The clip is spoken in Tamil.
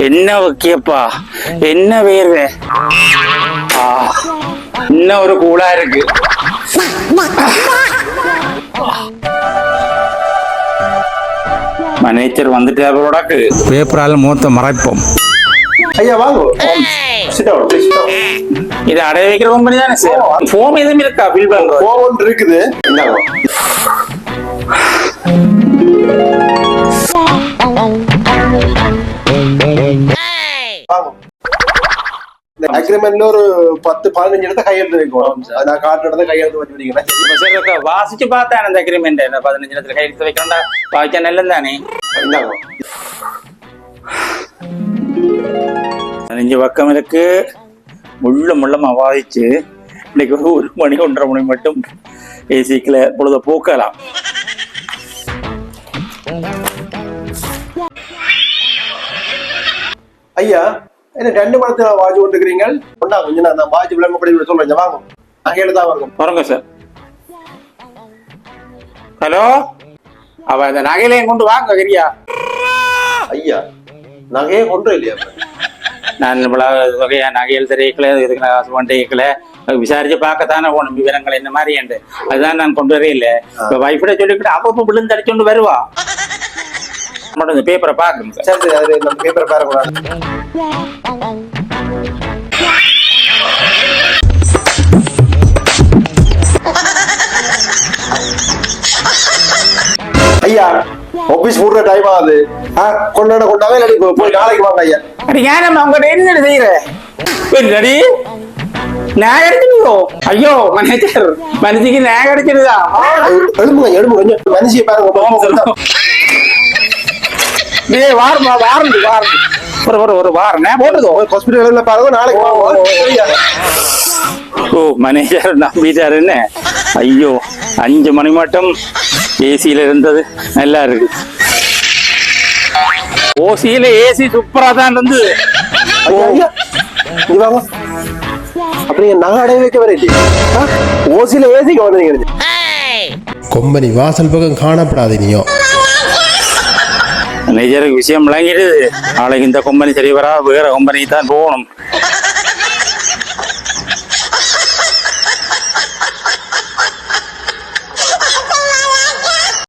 என்ன ஓகேப்பா, என்ன வேர்வை, இன்னும் ஒரு கூலா இருக்கு. மேனேஜர் வந்துட்டு பேப்பரால மூத்த மறைப்போம். ஐயா வாங்க. இது அடைய வைக்கிற கம்பெனி தானே சார்? ஃபோம் எதுவும் இருக்கா? பில் பண்றோம். ஃபோன் இருக்குது. அக்ரிமெண்ட்ல ஒரு 10-15 இடத்த கையெழுத்து வைக்கணும். நான் காட்டு இடத்த கையெழுத்து வச்சு வைக்கிறேன். வாசிச்சு பார்த்தேன் அந்த அக்ரிமெண்ட். 15 இடத்துல கையெழுத்து வைக்கிறோம்டா, பாய்ச்சா நல்லது தானே? 15 பக்கம் இருக்கு. முள்ளமா வாதிச்சு இன்னைக்கு 1 மணி 1:30 மணி மட்டும் ஏசிக்கல பொழுத போக்கலாம். ஐயா என்ன 2 மணத்துல வாஜி கொண்டுக்கிறீங்க? கொஞ்சம் நான் வாஜி விளம்பப்படி சொல்றேன். வாங்க, நகையில தான் வருங்க. வரங்க சார். ஹலோ, அவ அந்த நகையிலையும் கொண்டு வாங்க கரியா. ஐயா நகையே கொண்டு இல்லையா? நான் வகையா நகையில் தெரியக்கல, இதுக்கு நான் காசு பண்ணிக்கல, விசாரிச்சு பார்க்கத்தானே போகணும் விவரங்கள் என்ன மாதிரி என்று. அதுதான் நான் கொண்டு வரே இல்லை. இப்போ வைஃபிட சொல்லிக்கிட்டு அப்பப்போ விழுந்து அடிச்சுட்டு வருவா. மட்டும் இந்த பேப்பரை பாருங்க. சரி, அது நம்ம பேப்பரை பாருங்க. ஐயா ஆபீஸ் மூடுற டைம் ஆகுது. கொண்டாவே போய் நாளைக்கு வாங்க ஐயா. அடி ஏன் உங்ககிட்ட என்ன செய்யறடி? நான் எடுத்துக்கோ. ஐயோ மேனேஜர், மனுஷிக்கு நான் கிடைச்சிருதா? எழும்புங்க கொஞ்சம் மனுஷியை பாருங்க. ஒரு வாரம் போட்டுதோ ஹாஸ்பிட்டல்ல பாருங்க, நாளைக்கு ஓ மேனேஜர் நம்பிட்டாரு என்ன? ஐயோ 5 மணி மட்டும் ஏசியில இருந்தது நல்லா இருக்கு. ஓசியில ஏசி சூப்பரா தான் இருந்தது. அப்படியே நகை அடைய வைக்க வரீங்க. ஓசியில ஏசிக்கு வந்தீங்க. கொம்பனி வாசல் பக்கம் காணப்படாதீங்க. மேனேஜருக்கு விஷயம் விளங்கிடுது. நாளைக்கு இந்த கம்பெனி சரி வரா, வேற கம்பெனிக்கு தான் போகணும்.